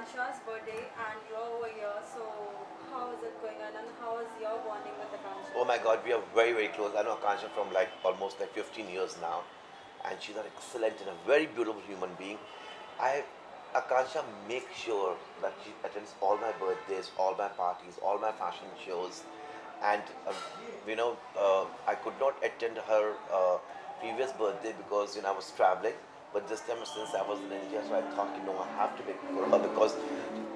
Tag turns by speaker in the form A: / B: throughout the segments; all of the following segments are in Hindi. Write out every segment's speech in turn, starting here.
A: Akansha's birthday and you're over here. So how is it going on and how is your bonding with Akansha?
B: Oh my God, we are very, very close. I know Akansha from like almost like 15 years now, and she's an excellent and a very beautiful human being. I, Akansha makes sure that she attends all my birthdays, all my parties, all my fashion shows, and I could not attend her previous birthday because I was traveling. But this time, since I was in India, so I thought, I have to make it for her because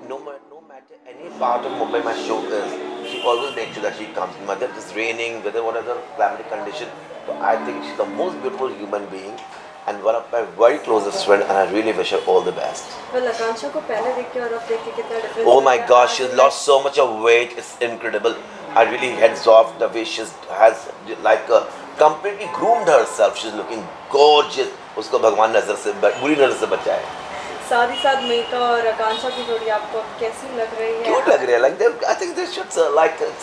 B: no matter any part of Mumbai my show is, she always makes sure that she comes. Whether it is raining, whether whatever climatic condition. So I think she's the most beautiful human being and one of my very closest friend, and I really wish her all the best.
A: Well, Akansha को पहले देख के और अब देख के कितना difference
B: Oh
A: लग
B: my
A: रहा है?
B: gosh,
A: As
B: she's
A: in,
B: lost so much of weight. It's incredible. I really heads off the way she has like completely groomed herself. She's looking gorgeous. उसको भगवान नजर से बुरी नजर से बचाए.
A: साथ ही साथ मेका और आकांक्षा की जोड़ी आपको अब कैसी लग रही है?
B: Cute लग रही है. Like I think they should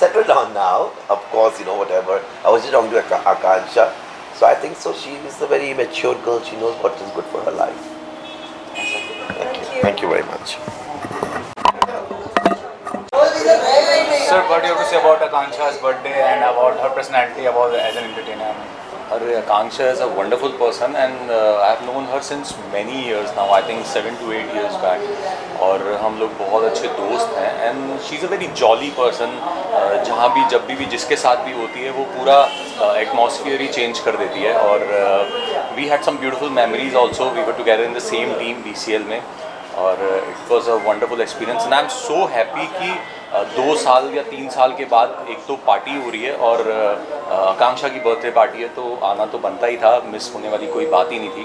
B: settle down now. Of course, whatever. I was just talking to Akansha, so I think so. She is a very mature girl. She knows what is good for her life.
A: Thank you.
B: Thank you very much.
C: Sir, what do you have to say about Akansha's birthday and about her personality about as an entertainer?
D: Akanksha is a wonderful person and I have known her since many years now, I think 7 to 8 years back. और हम लोग बहुत अच्छे दोस्त हैं and she's a very jolly person. जहाँ भी जब भी जिसके साथ भी होती है वो पूरा atmosphere ही change कर देती है और we had some beautiful memories also. We were together in the same team DCL में और it was a wonderful experience and I'm so happy कि 2 साल या 3 साल के बाद एक तो पार्टी हो रही है और आकांक्षा की बर्थडे पार्टी है तो आना तो बनता ही था, मिस होने वाली कोई बात ही नहीं थी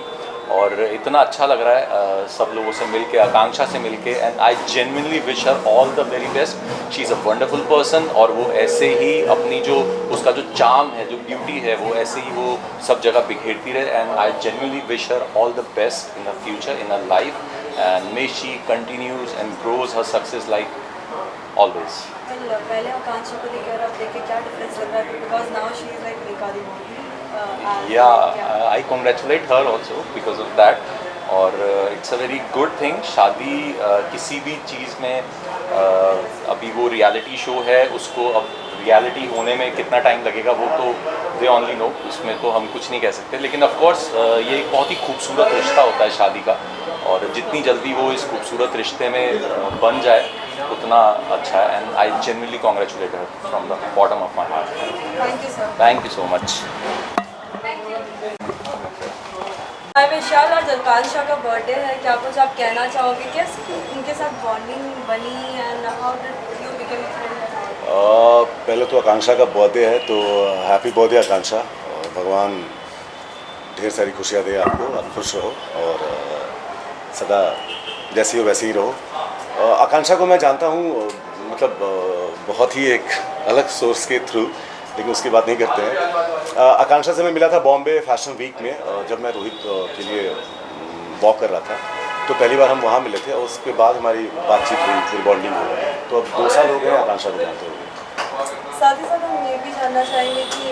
D: और इतना अच्छा लग रहा है सब लोगों से मिलके, आकांक्षा से मिलके and I genuinely wish her all the very best. She is a wonderful person और वो ऐसे ही अपनी जो उसका जो चार्म है, जो ब्यूटी है, वो ऐसे ही वो सब जगह बिखेरती रहे and I genuinely wish her all the best in the future in her life and may she continues and grows her success like always.
A: Well, पहले आकांक्षा को देख कर अब देख के क्या difference लग रहा है? Because now she is like Mika the movie.
D: I congratulate her also because of that. और it's a very good thing. शादी किसी भी चीज़ में अभी वो रियलिटी शो है, उसको अब रियलिटी होने में कितना टाइम लगेगा वो तो दे ओनली नो, उसमें तो हम कुछ नहीं कह सकते. लेकिन ऑफ कोर्स ये एक बहुत ही खूबसूरत रिश्ता होता है शादी का और जितनी जल्दी वो इस खूबसूरत रिश्ते में बन जाए उतना अच्छा है and I genuinely congratulate her from the bottom of my heart.
A: Thank you, sir.
D: Thank you so much.
A: Hi Vishal, आज आकांक्षा का बर्थडे है, क्या कुछ आप कहना चाहोगे? कैसे उनके साथ बॉन्डिंग बनी and how did you become friend?
E: पहले तो आकांक्षा का बर्थडे है तो हैप्पी बर्थडे आकांक्षा और भगवान ढेर सारी खुशियाँ दे आपको, आप खुश रहो और सदा जैसी हो वैसे ही रहो. आकांक्षा को मैं जानता हूँ मतलब बहुत ही एक अलग सोर्स के थ्रू, लेकिन उसकी बात नहीं करते हैं. आकांक्षा से मैं मिला था बॉम्बे फैशन वीक में जब मैं रोहित के लिए वॉक कर रहा था तो पहली बार हम वहाँ मिले थे और उसके बाद हमारी बातचीत हुई, फिर बॉन्डिंग हुई. तो अब 2 साल हो गए आकांक्षा को जानते हुए.
A: साथ ही साथ हम ये भी जानना चाहेंगे कि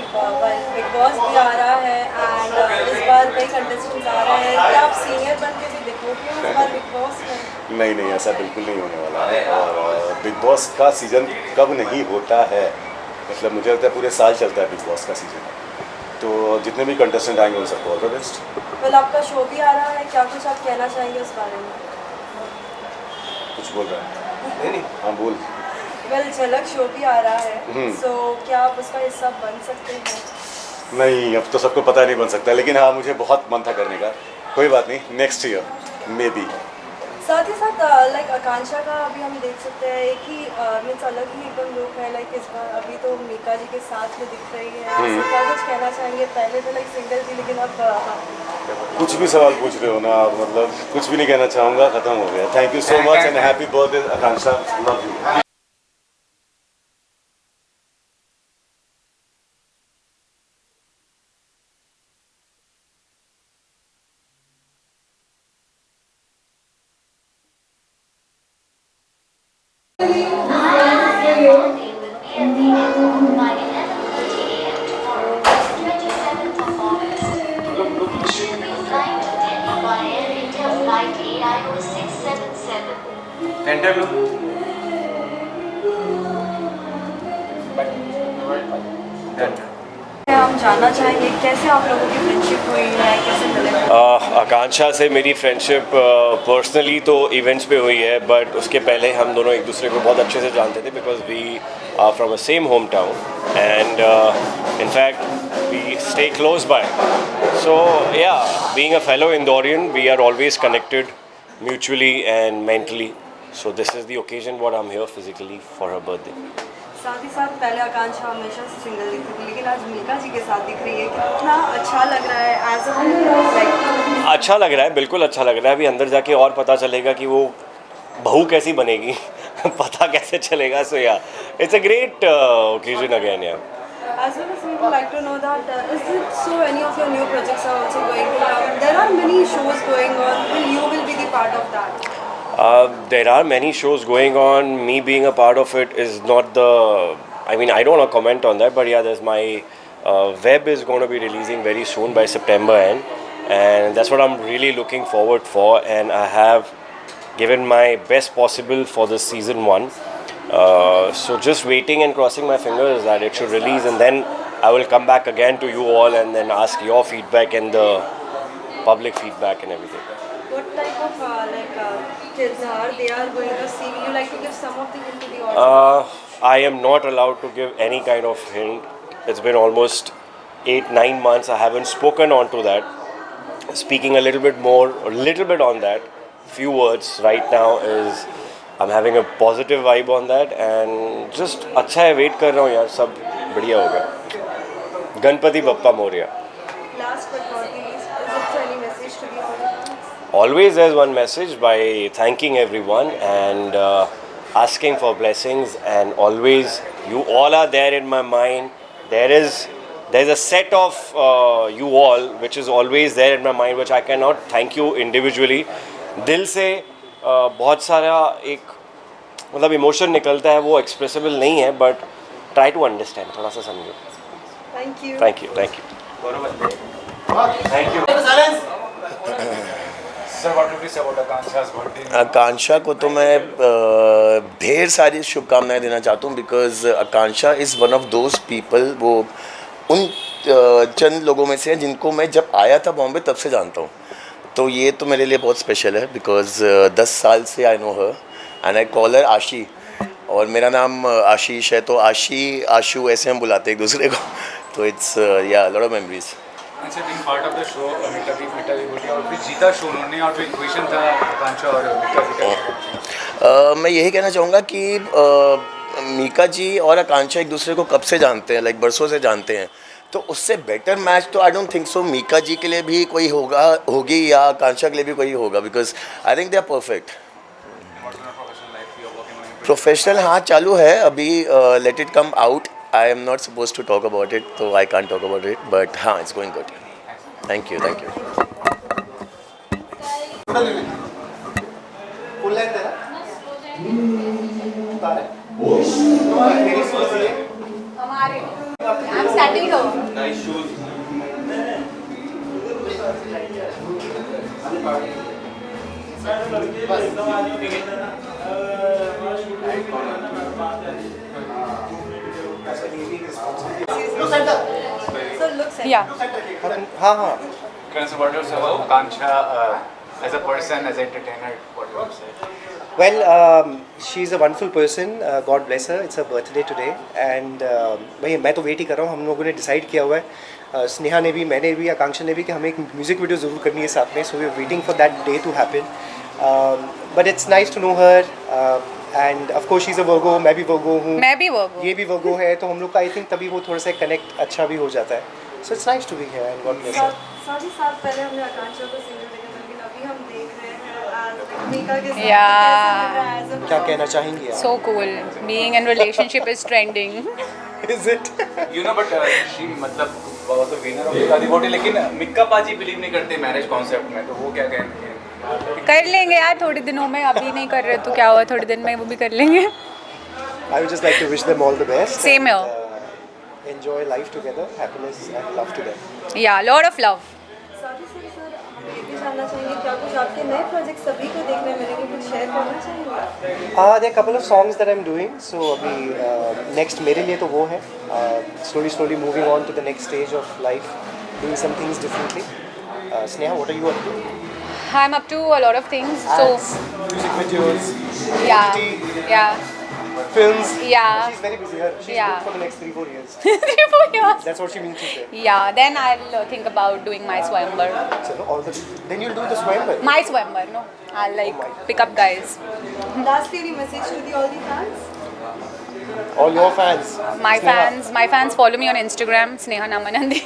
A: बिग बॉस भी आ रहा है एंड इस बार कई कंटेस्टेंट्स आ रहे हैं, क्या आप सीनियर बन के भी देखोगे इस बार बिग बॉस में?
E: नहीं, ऐसा बिल्कुल नहीं होने वाला है. और बिग बॉस का सीज़न कब नहीं होता है, मतलब मुझे लगता है पूरे साल चलता है बिग बॉस का सीज़न. तो जितने भी कंटेस्टेंट आएंगे उन सबको ऑल द बेस्ट.
A: वेल, आपका शो भी आ रहा है, क्या कुछ आप कहना चाहेंगे उस बारे में?
E: कुछ बोल रहा है? नहीं, हाँ बोल.
A: वेल, झलक शो भी आ रहा है, सो क्या आप उसका हिस्सा बन सकते हैं?
E: नहीं, अब तो सबको पता नहीं बन सकता, लेकिन हाँ मुझे बहुत मन था करने का. कोई बात नहीं, नेक्स्ट ईयर मे बी.
A: साथ ही साथ लाइक आकांक्षा का अभी हम देख सकते हैं एक ही मीन्स अलग ही एकदम लुक है, लाइक इस बार अभी तो मीका जी के साथ में दिख रही है, so क्या कुछ कहना चाहेंगे? पहले तो लाइक सिंगल थी लेकिन अब
E: कुछ भी सवाल पूछ रहे हो ना आप, मतलब कुछ भी नहीं कहना चाहूँगा, ख़त्म हो गया. Thank you so much and happy birthday Akanksha, love you.
C: सेंटर लो
A: हम जानना चाहेंगे कैसे आप लोगों की फ्रेंडशिप हुई है, कैसे मिले?
F: आकांक्षा से मेरी फ्रेंडशिप पर्सनली तो इवेंट्स पे हुई है, बट उसके पहले हम दोनों एक दूसरे को बहुत अच्छे से जानते थे because we are from a same home town and in fact we stay close by. So yeah, being a fellow Indorian, we are always connected mutually and mentally. So this is the occasion what I am here physically for her birthday.
A: साथ ही साथ पहले आकांक्षा हमेशा से सिंगल दिखती थी, लेकिन आज मीका जी के साथ दिख रही है. कितना अच्छा लग रहा है एज अ
F: अच्छा लग रहा है, बिल्कुल अच्छा लग रहा है. अभी अंदर जाके और पता चलेगा कि वो बहू कैसी बनेगी पता कैसे चलेगा. सो या, it's a great occasion again. या,
A: as well as we would like to know that is it so any of your new projects are also going to have, there are many shows going on, you will be the part of that?
F: There are many shows going on. Me being a part of it is not the. I mean, I don't want to comment on that, but yeah, there's my web is going to be releasing very soon by September end, and that's what I'm really looking forward for. And I have given my best possible for this season 1. So just waiting and crossing my fingers that it should release, and then I will come back again to you all and then ask your feedback and the public feedback and everything.
A: What type of kirdar they are going to see? Will you like to give some of the hint to the audience?
F: I am not allowed to give any kind of hint. It's been almost 8-9 months. I haven't spoken on to that. Speaking a little bit on that. Few words right now is I'm having a positive vibe on that and just अच्छा है, वेट कर रहा हूँ यार, सब बढ़िया होगा. Ganpati Bappa Moriya.
A: Last but not the least, is there any message to the audience?
F: Always there's one message by thanking everyone and asking for blessings, and always you all are there in my mind. There's a set of you all which is always there in my mind, which I cannot thank you individually. दिल से बहुत सारा एक मतलब इमोशन निकलता है, वो एक्सप्रेसिबल नहीं है, बट ट्राई टू अंडरस्टैंड, थोड़ा सा समझो.
A: Thank you.
F: Thank you. Thank you.
C: Sir, what would you say about Akansha's birthday?
G: आकांक्षा को तो मैं ढेर सारी शुभकामनाएं देना चाहता हूँ because Akanksha is one of those people, वो उन चंद लोगों में से है जिनको मैं जब आया था बॉम्बे तब से जानता हूँ. तो ये तो मेरे लिए बहुत स्पेशल है बिकॉज 10 साल से I know her and I call her आशी, और मेरा नाम आशीष है, तो आशू ऐसे हम बुलाते हैं एक दूसरे को. तो it's a lot of memories.
C: And sir, being part of the show, Mika ji बोली और फिर जीता शो उन्होंने, और जो इक्वेशन था आकांक्षा और मीका जी का.
G: मैं यही कहना चाहूँगा कि मीका जी और आकांक्षा एक दूसरे को कब से जानते हैं, लाइक बरसों से जानते हैं. तो उससे बेटर मैच तो I don't think so Mika ji के लिए भी कोई होगी या आकांक्षा के लिए भी कोई होगा, because I think they are perfect. Professional हाँ चालू है अभी, let it come out. I am not suppose to talk about it, तो I can't talk about it, but हाँ it's going good. Thank you. Thank you.
H: I'm standing here.
A: So looks like
H: Yeah.
E: हाँ.
C: Sir, what would you say about Akansha as a person, as an entertainer? What would you say?
I: Well, she's a wonderful person. God bless her. It's her birthday today, and भाई मैं तो वेट ही कर रहा हूँ. हम लोगों ने डिसाइड किया हुआ है, स्नेहा ने भी, मैंने भी, आकांक्षा ने भी, कि हमें एक म्यूजिक वीडियो ज़रूर करनी है साथ में. So we are waiting for that day to happen. But it's nice to know her, and of course she is a Virgo. मैं भी वर्गो हूँ,
H: मैं भी वर्गो,
I: ये भी वर्गो है, तो हम लोग का आई थिंक तभी वो थोड़ा सा कनेक्ट अच्छा भी हो जाता है. So it's nice to be here and God bless her.
A: साथ ही साथ पहले हमने आकांक्षा को सिंगल देखा था, लेकिन अभी हम देख रहे हैं आज मीका के साथ.
H: Yeah.
A: कैसा लग रहा है as a
I: क्या कहना चाहेंगी आप?
H: so cool. Being in relationship is trending.
I: Is it?
C: You know, but she मतलब was the winner of Mika Di Vohti, लेकिन मिक्का पाजी बिलीव नहीं करते मैरिज कॉन्सेप्ट में, तो वो क्या कहेंगे?
H: कर लेंगे यार थोड़ी दिनों में, अभी नहीं कर रहे तो क्या हुआ, थोड़ी दिन में वो भी कर लेंगे.
I: I would just like to wish them all the best.
H: Same
I: and,
H: here.
I: Enjoy life together, happiness and love to them.
H: Yeah, lot of love.
A: साथ ही साथ सर हम ये भी जानना चाहेंगे क्या कुछ आपके नए प्रोजेक्ट सभी को देखने मिलेंगे, कुछ शेयर करना चाहेंगे?
I: there are couple of songs that I'm doing. So अभी next मेरे लिए तो वो है slowly moving on to the next stage of life, doing some things differently. Sneha, what are you up to?
H: I'm up to a lot of things. So
I: Music videos,
H: yeah,
I: films.
H: Yeah.
I: She's very busy. She's
H: Yeah.
I: booked for the next 3-4 years.
H: 3-4 years.
I: That's what she means to say.
H: Yeah, then I'll think about doing my Swayamvar.
I: So then you'll do the Swayamvar.
H: My Swayamvar, no. I'll like pick up guys.
A: Lastly, any message to all the fans?
I: All your fans.
H: My fans follow me on Instagram, Sneha Namanandi.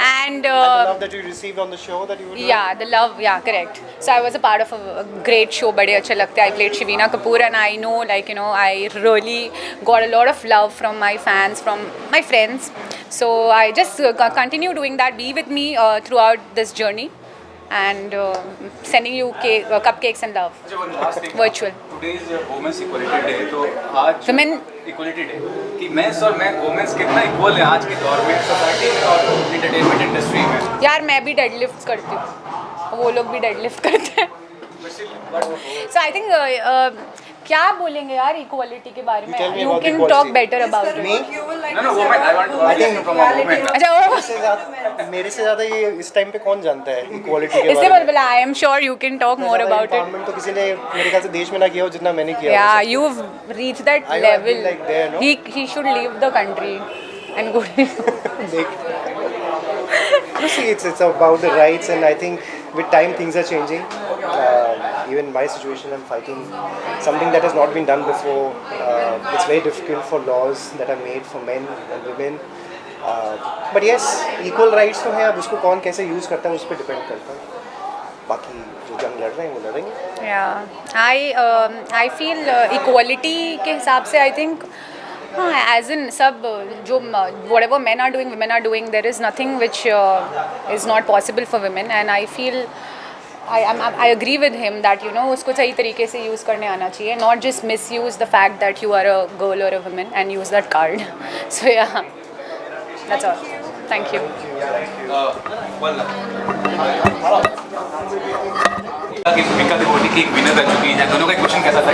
H: And
I: The love that you received on the show that you were doing.
H: yeah, the love, yeah, correct. So I was a part of a great show, bade achhe lagte. I played Shivina Kapoor, and I know, like, you know, I really got a lot of love from my fans, from my friends. So I just continue doing that. Be with me throughout this journey, and sending you cupcakes and love.
C: अच्छा, one last thing.
H: Virtual.
C: Today is Women's Equality Day, तो आज
H: Women
C: इक्वलिटी डे कि मेंस और वुमेन्स कितना इक्वल है आज के दौर में सोसाइटी में और एंटरटेनमेंट इंडस्ट्री में.
H: यार मैं भी डेडलिफ्ट करती हूँ, वो लोग भी डेडलिफ्ट करते हैं. So I think क्या बोलेंगे यार इक्वालिटी के बारे में?
I: tell me
H: You
I: about
H: can
I: equality.
H: talk better about it.
A: You will like
C: No,
A: to say
C: women. I
A: about
C: want
A: women
C: to from a
A: equality.
C: woman.
H: अच्छा वो
I: मेरे से ज़्यादा ये इस टाइम पे कौन जानता है इक्वालिटी के
H: इससे
I: बारे में?
H: बोला I am sure you can talk more about it.
I: Empowerment तो किसी ने मेरे ख्याल से देश में ना किया हो जितना मैंने किया.
H: Yeah, you've reached that
I: I know, I've
H: level.
I: been like there, no?
H: He should leave the country and go to
I: You see, it's about the rights, and I think with time things are changing. Even my situation, I'm fighting something that has not been done before. It's very difficult for laws that are made for men and women. But yes, equal rights तो हैं. अब उसको कौन कैसे यूज़ करता है उस पर डिपेंड करता है. बाकी जो जंग लड़ रहे हैं वो लड़ेंगे.
H: Yeah, I feel equality के हिसाब से I think as in सब जो whatever men are doing, women are doing, there is nothing which is not possible for women, and I feel I agree with him that, you know, उसको सही तरीके से यूज़ करने आना चाहिए, not just misuse the fact that you are a girl or a woman and use that card. So yeah, that's all. Thank you.
C: Mika Tripathi की एक विनर रह चुकी है, दोनों का क्वेश्चन कैसा था?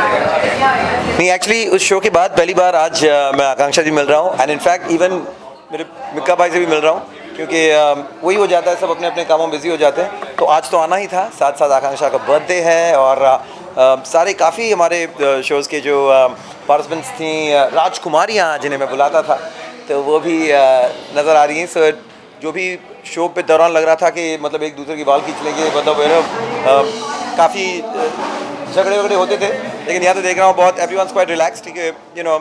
B: नहीं, एक्चुअली उस शो के बाद पहली बार आज मैं आकांक्षा जी मिल रहा हूँ, एंड इनफैक्ट इवन मेरे मिक्का भाई से भी मिल रहा हूँ, क्योंकि वही हो जाता है, सब अपने अपने कामों में बिजी हो जाते हैं. तो आज तो आना ही था, साथ साथ आकांक्षा का बर्थडे है, और सारे काफ़ी हमारे शोज़ के जो पार्टिसिपेंट्स थी, राजकुमारियाँ जिन्हें मैं बुलाता था, तो वो भी नज़र आ रही हैं. सो जो भी शो पे दौरान लग रहा था कि मतलब एक दूसरे की बाल खींच लेंगे, मतलब काफ़ी झगड़े वगड़े होते थे, लेकिन यहाँ तो देख रहा हूँ बहुत एवरीवनस क्वाइट रिलैक्स्ड, ठीक है, यू नो,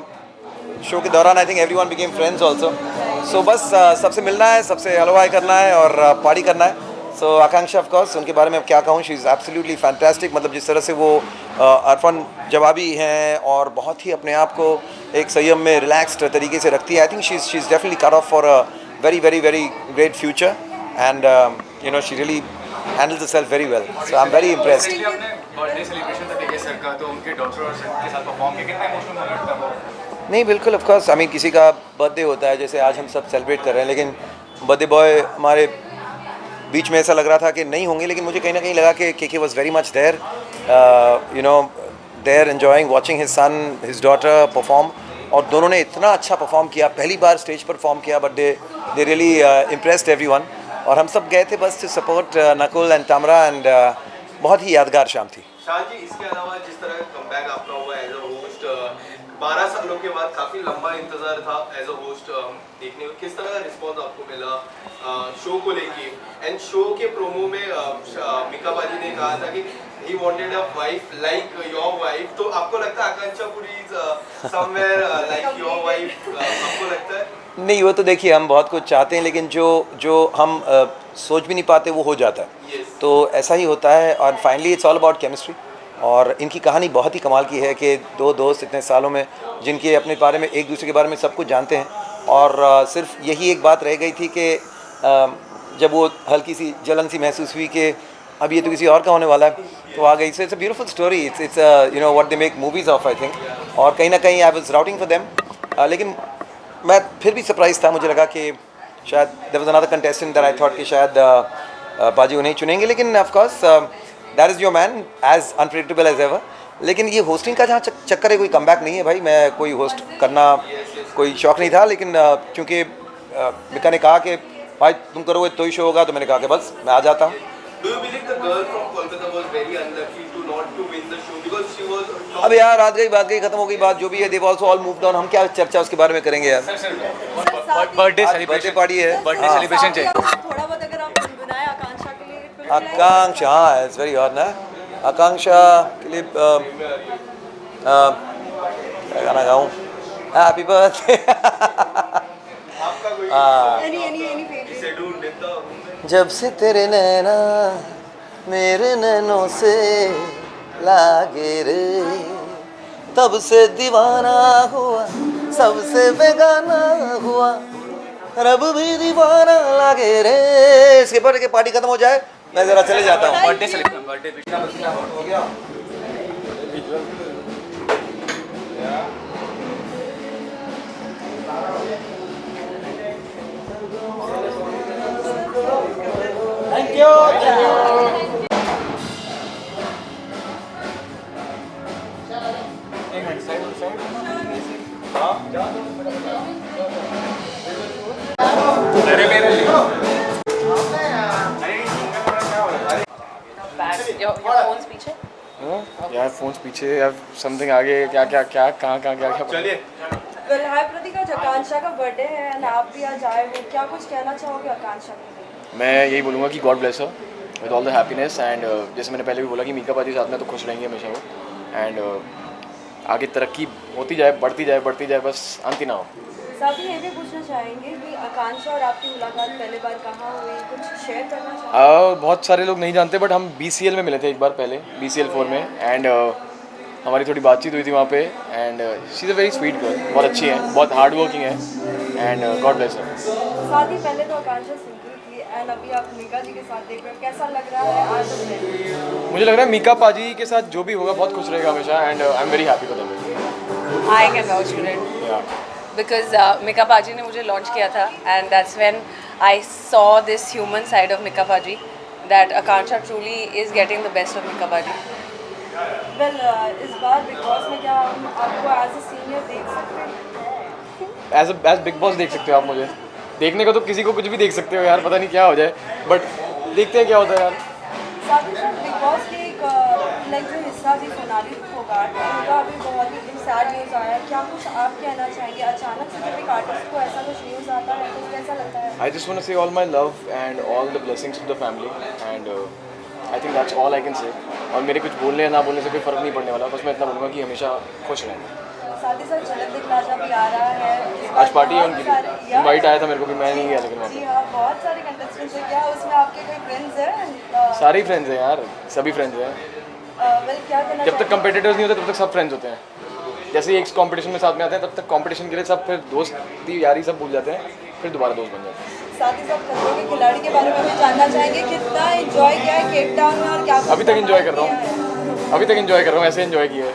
B: शो के दौरान I think everyone became friends also. So बस सबसे मिलना है, सबसे हेलो हाय करना है और पार्टी करना है. सो आकांक्षा ऑफ कोर्स, उनके बारे में क्या कहूँ, शी इज़ एब्सोल्युटली फैंटास्टिक. मतलब जिस तरह से वो अरफन जवाबी हैं और बहुत ही अपने आप को एक संयम में रिलैक्स्ड तरीके से रखती है. I think she is definitely cut off for a very great future, and you know, she really handles herself very well, so I'm very impressed.
C: अपने बर्थडे सेलिब्रेशन था टीके सर का, तो उनके डॉक्टर और सर के साथ परफॉर्म किया, कितना इमोशनल मोमेंट था वो?
B: नहीं, बिल्कुल, ऑफ कोर्स, आई मीन किसी का बर्थडे होता है, जैसे आज हम सब सेलिब्रेट कर रहे हैं, लेकिन बर्थडे बॉय हमारे बीच में ऐसा लग रहा था कि नहीं होंगे, लेकिन मुझे कहीं ना कहीं लगा कि KK was very much there, you know, they're enjoying watching his son, his daughter perform, और दोनों ने इतना अच्छा परफॉर्म किया, पहली बार स्टेज पर परफॉर्म किया, but they really impressed everyone. और हम सब गए थे बस to support Nakul and Tamara, and बहुत ही यादगार शाम थी.
J: शान जी, इसके अलावा जिस तरह का कमबैक आपका हुआ एज अ होस्ट, 12 सालों के बाद काफ़ी लंबा इंतज़ार था एज अ होस्ट देखने को, किस तरह का रिस्पॉन्स आपको मिला शो को लेके? एंड शो के प्रोमो में मिका बाजी ने कहा था कि he wanted a wife like your wife, तो आपको लगता है आकांक्षा Puri is somewhere like your wife, आपको लगता है?
B: नहीं, वो तो देखिए, हम बहुत कुछ चाहते हैं, लेकिन जो हम सोच भी नहीं पाते वो हो जाता है. तो ऐसा ही होता है, और finally it's all about chemistry. और इनकी कहानी बहुत ही कमाल की है कि दो दोस्त इतने सालों में, जिनके अपने बारे में, एक दूसरे के बारे में सब कुछ जानते हैं, और सिर्फ यही एक बात रह गई थी कि जब वो हल्की सी जलन सी महसूस हुई कि अब ये तो किसी और का होने वाला है, तो आ गई. So it's a beautiful story, it's you know what they make movies of, I think. और कहीं ना कहीं I was routing for them, लेकिन मैं फिर भी सरप्राइज था. मुझे लगा कि शायद there was another contestant that I thought कि शायद
K: पाजी उन्हें चुनेंगे, लेकिन of course that is your man, as unpredictable as ever. लेकिन ये होस्टिंग का जहाँ चक्कर है, कोई कमबैक नहीं है भाई। मैं कोई होस्ट करना कोई शौक नहीं था, लेकिन क्योंकि मिका ने कहा कि भाई तुम करोगे तो ही शो होगा, तो मैंने कहा कि बस मैं आ जाता हूँ।
J: Do you believe the girl from Kolkata was very unlucky to not to win the show because she was top?
K: अब यार बात गई खत्म हो गई बात, जो भी है, देव ऑल्सो ऑल मूव डाउन। हम क्या चर्चा उसके बारे में करेंगे यार।
C: बर्थडे
K: बर्थडे पार्टी है,
C: बर्थडे सेलिब्रेशन चाहिए।
A: थोड़ा बहुत अगर आप गुनगुनाएं आकांक्षा के लिए फिल्म में
K: आकांक्षा, हाँ इट्स वेरी हॉट ना। आकांक्षा के लिए क्या गाना गाऊँ? Happy birthday.
A: एनी फेवरेट
J: से ढूंढ लेता हूँ।
K: जब से तेरे नैना मेरे नैनों से लागे रे, तब से दीवाना हुआ, सबसे बेगाना हुआ, रब भी दीवाना लागे रे। इसके पर के पार्टी खत्म हो जाए, मैं जरा चले जाता हूँ।
C: बर्थडे सेलिब्रेशन, बर्थडे
K: हो गया। Thank you.
L: यार फोन पीछे, यार समथिंग आगे, क्या क्या क्या कहाँ कहाँ क्या क्या।
J: चलिए
A: वेल हाय प्रतीका, आकांक्षा का बर्थडे है एंड आप भी आज आए हो, क्या कुछ कहना चाहोगे आकांक्षा के लिए?
L: मैं यही बोलूँगा कि God bless her with all the happiness, and जैसे मैंने पहले भी बोला कि मीका पाजी साथ में तो खुश रहेंगे हमेशा वो, एंड आगे तरक्की होती जाए, बढ़ती जाए, बस अंत ही ना हो।
A: साथ ही ये भी पूछना चाहेंगे कि आकांक्षा और आपकी मुलाकात पहली बार कहाँ हुई, कुछ शेयर करना चाहेंगे?
L: बहुत सारे लोग नहीं जानते, बट हम BCL में मिले थे एक बार पहले, BCL 4 में, एंड हमारी थोड़ी बातचीत हुई थी वहाँ पे, and she is a very sweet girl, बहुत अच्छी है, बहुत हार्ड वर्किंग है, एंड गॉड ब्लेस हर।
A: साथ ही पहले तो आकांक्षा सिंगल थी एंड अभी आप मीका जी के साथ देख रहे हो, कैसा लग रहा है आज में?
L: मुझे लग रहा है मीका पाजी के साथ जो भी होगा बहुत खुश रहेगा हमेशा, and I am very happy for them.
M: I can vouch for it because Mika Paji ने मुझे लॉन्च किया था and that's when I saw this human side of Mika Paji, that Akansha truly is getting the best of Mika Paji.
A: Well इस बार बिग बॉस में क्या हम आपको एज अ सीनियर देख सकते हैं?
L: एज बिग बॉस देख सकते हो आप मुझे, देखने को तो किसी को कुछ भी देख सकते हो यार, पता नहीं क्या हो जाए, बट देखते हैं क्या होता है यार।
A: साथ ही साथ बिग बॉस के एक लाइक जो हिस्सा थी सोनाली फोगाट, उनका अभी बहुत ही सैड न्यूज़ आया, क्या कुछ आप कहना चाहेंगे? अचानक से जब एक आर्टिस्ट को ऐसा कुछ न्यूज़ आता है तो कैसा लगता है?
L: I just want to say all my love and all the blessings to the family, and I think that's all I can say. और मेरे कुछ बोलने या ना बोलने से कोई फ़र्क नहीं पड़ने वाला, बस मैं इतना बोलूँगा कि हमेशा खुश रहें।
A: साथ ही साथ झलक दिखलाजा भी आ रहा है इस बार,
L: आज पार्टी है
A: बहुत
L: उनकी,
A: सारे-
L: इनवाइट आया था मेरे को भी, मैं नहीं गया लेकिन वहाँ
A: जी
L: पे।
A: हाँ, बहुत सारे कंटेस्टेंट्स हैं, क्या उसमें आपके कोई फ्रेंड्स हैं?
L: सारे फ्रेंड्स हैं यार, सभी फ्रेंड्स हैं।
A: वेल क्या कहना
L: जब तक
A: चाहेंगे?
L: कंपेटिटर्स नहीं होते तब तक सब फ्रेंड्स होते हैं। जैसे एक कंपटीशन में साथ में आते हैं, तब तक कंपटीशन के लिए सब फिर दोस्ती यारी सब भूल जाते हैं, फिर दोबारा दोस्त बन जाते हैं।
A: साथ ही साथ खतरों के खिलाड़ी के बारे में भी जानना चाहेंगे, कितना एंजॉय किया है केप टाउन में और क्या
L: अभी तक एंजॉय कर रहा हूँ, अभी तक एंजॉय कर रहा हूँ, ऐसे एंजॉय किया है,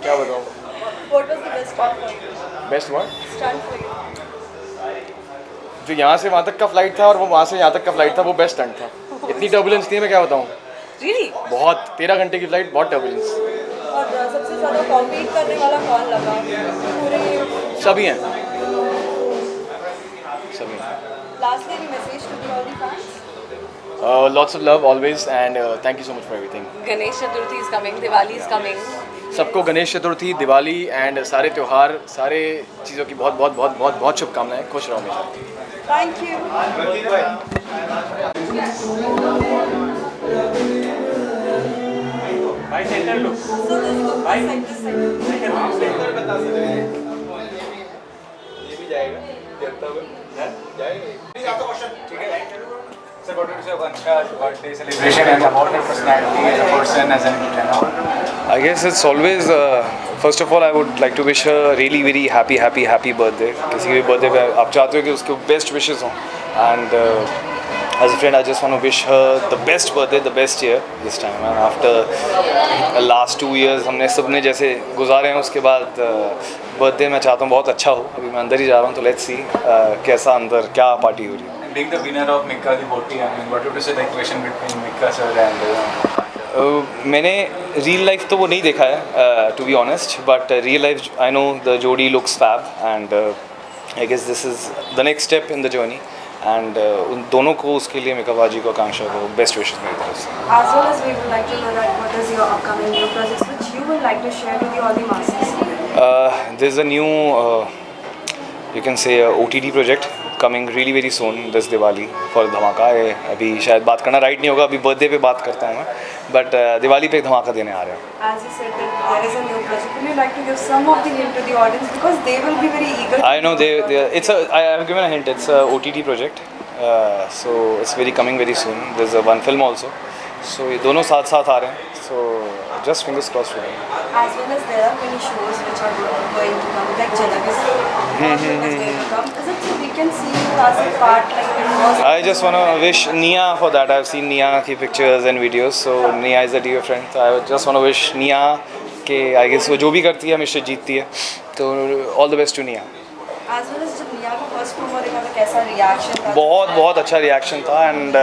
L: क्या बताऊँ।
A: What was the best part for you?
L: Best one
A: stunt for you?
L: जो यहाँ से वहाँ तक का फ्लाइट था और वो वहाँ से यहाँ तक का फ्लाइट था, वो बेस्ट स्टंट था। इतनी टर्बुलेंस थी, मैं क्या बताऊँ।
M: Really?
L: बहुत 13 घंटे की फ्लाइट, बहुत टर्बुलेंस।
A: और सबसे ज़्यादा कॉम्पीट करने वाला कौन लगा पूरे?
L: सभी हैं, सभी हैं।
A: Lastly any message to all the fans?
L: Lots of love always, and thank you so much for everything.
M: Ganesh Chaturthi is coming, Diwali is coming.
L: सबको गणेश चतुर्थी, दिवाली एंड सारे त्यौहार, सारे चीज़ों की बहुत बहुत बहुत बहुत बहुत शुभकामनाएं। खुश रहो हमेशा।
A: Thank you.
C: भाई सेंटर लो,
A: भाई
J: ये भी जाएगा देखता हुआ जाएगा।
C: ठीक है। So what would you say about Akansha's birthday celebration and about her personality as a person, as an entertainer?
N: I guess it's always, first of all, I would like to wish her really very happy birthday. किसी भी birthday पे आप चाहते हो कि उसको best wishes हों, and as a friend I just want to wish her the best birthday, the best year this time. And after the last 2 years हमने सबने जैसे गुजारे हैं, उसके बाद birthday मैं चाहता हूँ बहुत अच्छा हो। अभी मैं अंदर ही जा रहा हूँ, तो let's see कैसा अंदर क्या पार्टी हो रही है।
C: being the winner of Mikka the Boti, I mean, what would you say the equation between Mikka sir and
N: मैंने रियल लाइफ तो वो नहीं देखा है to be honest, but real life I know the jodi looks fab and I guess this is the next step in the journey and उन दोनों को उसके लिए मिका बाजी को आकांक्षा को बेस्ट विशेस मेरी तरफ से.
A: As well as we would like to know that what is your upcoming new projects which you would like to share with the all the masses.
N: There's a new you can say OTT project coming really very soon this Diwali for धमाका. अभी शायद बात करना राइट नहीं होगा, अभी बर्थडे पे बात करता हूँ मैं, बट दिवाली पे धमाका देने आ रहे हैं.
A: As you said that there is a new project, would you like to give some of the hint to the audience because they will be very eager.
N: I know I have given a hint. It's a OTT project, so it's coming very soon. There's one film also, so ये दोनों साथ साथ आ रहे हैं. So just fingers crossed for them.
A: As well as there are many shows which are going to come, like Jhalak is going to come. Is it so we can see you as a part like because
N: I just want to wish Nia for that. I've seen Nia की pictures and videos, so Nia is a dear friend. So I just want to wish Nia के I guess वो जो भी करती है हमेशा जीतती है, तो all the best to Nia.
A: as well as जब निया का फर्स्ट प्रोमो देखा तो कैसा रिएक्शन था?
N: बहुत अच्छा रिएक्शन था एंड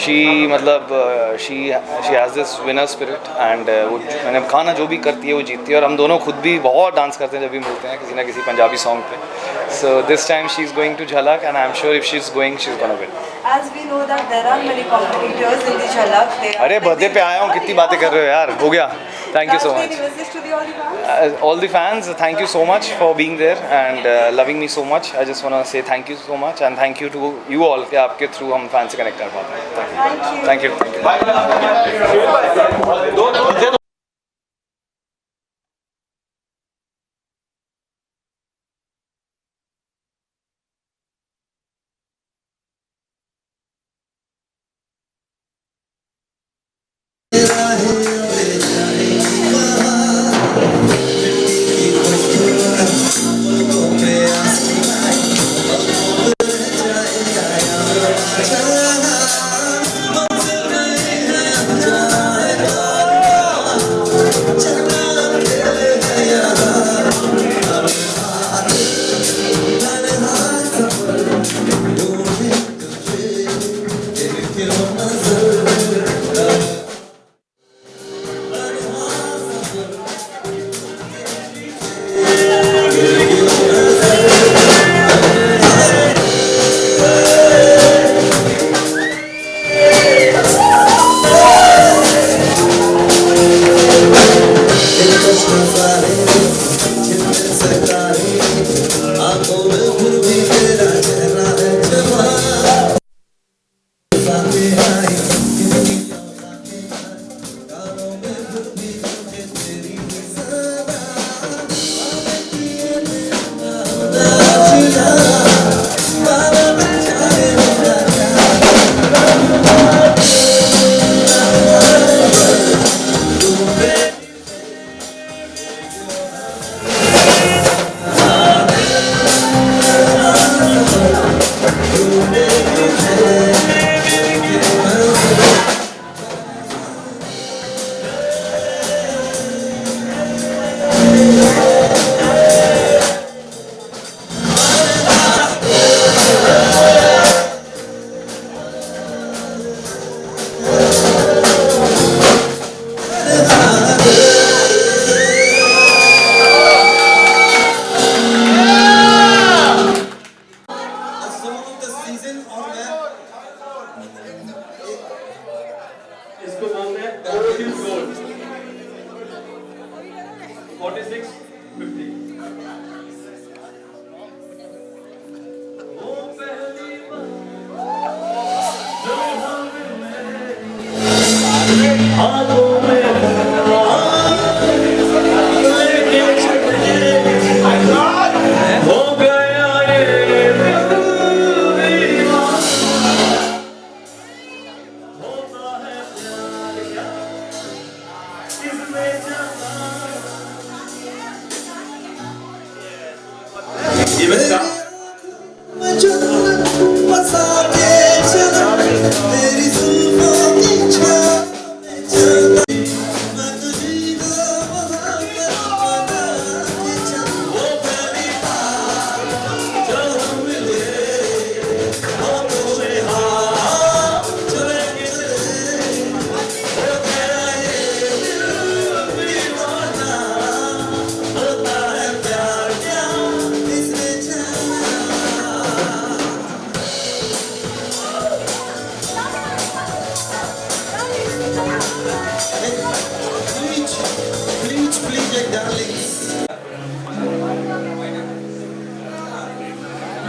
N: शी मतलब she has this winner spirit and वो मैंने कहा ना जो भी करती है वो जीतती है, और हम दोनों खुद भी बहुत डांस करते हैं जब भी मिलते हैं किसी ना किसी पंजाबी सॉन्ग पे. So this time she is going to Jhalak and I am sure if she is going she is gonna win.
A: As we know that there are many competitors in the Jhalak.
N: अरे बर्थडे पे आया हूँ, कितनी बातें कर रहे हो यार, हो गया. Thank you so much. All the fans, thank you so much for being there and loving me so much. I just want to say thank you so much and thank you to you all कि आपके थ्रू हम फैन से कनेक्ट कर पाते हैं. Thank you.
J: इसको बोलते हैं गोल्ड 4650.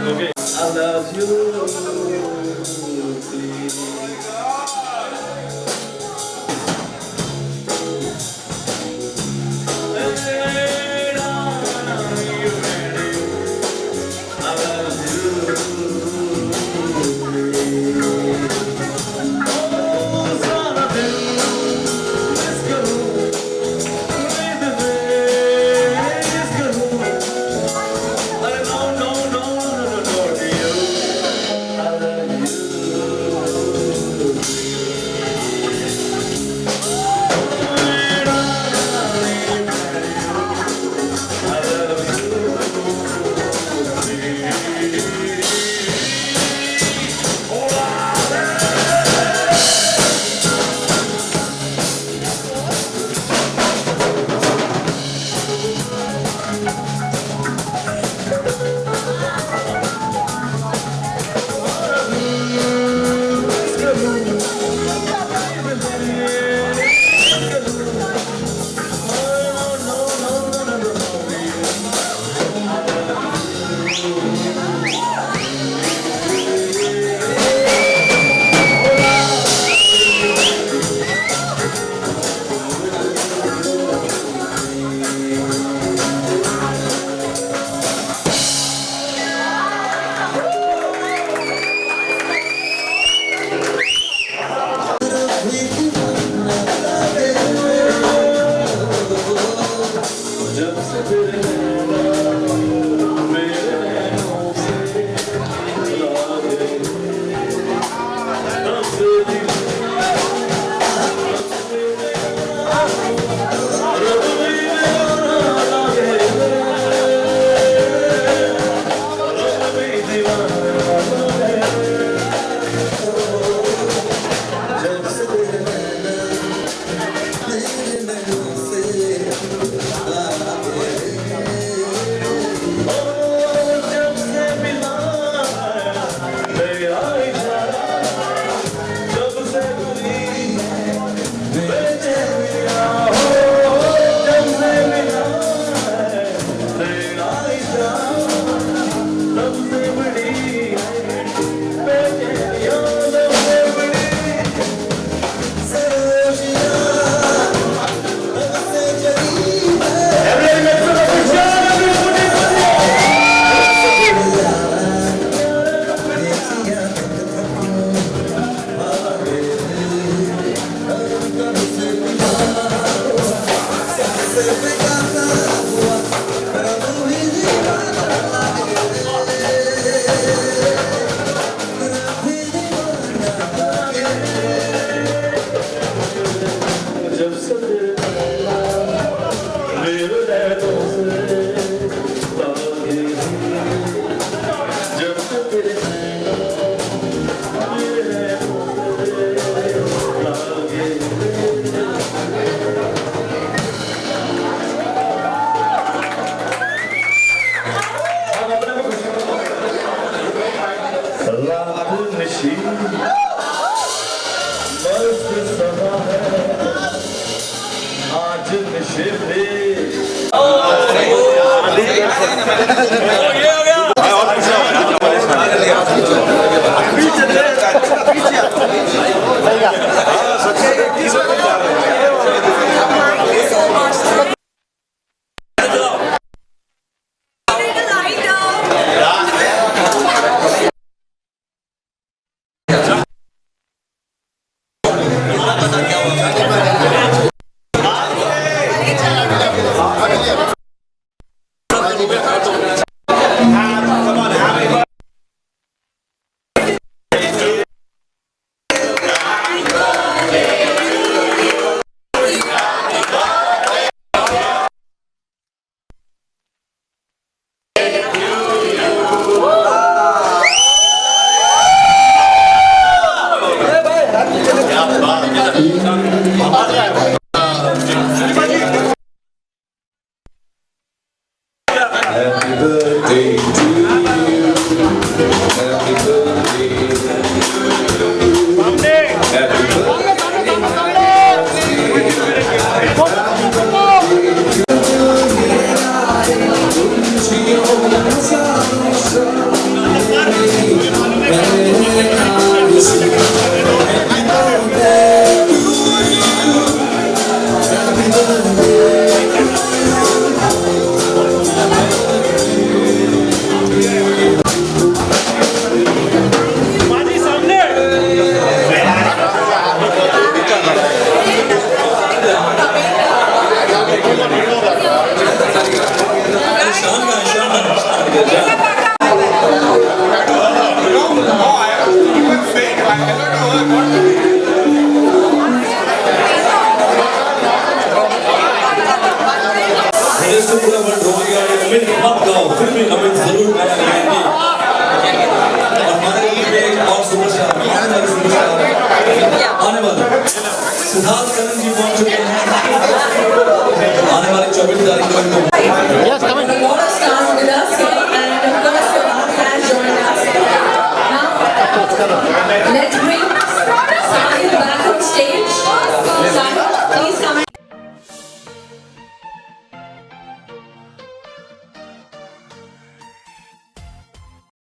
J: I love you.
O: आप गाओ फिर भी हमें जरूर गाना गाएंगे। और हमारे ईद में एक और सुपरस्टार आने वाले सुपरस्टार आने वाले सिद्धार्थ करण जी पहुंच चुके हैं आने वाले 24 तारीख को।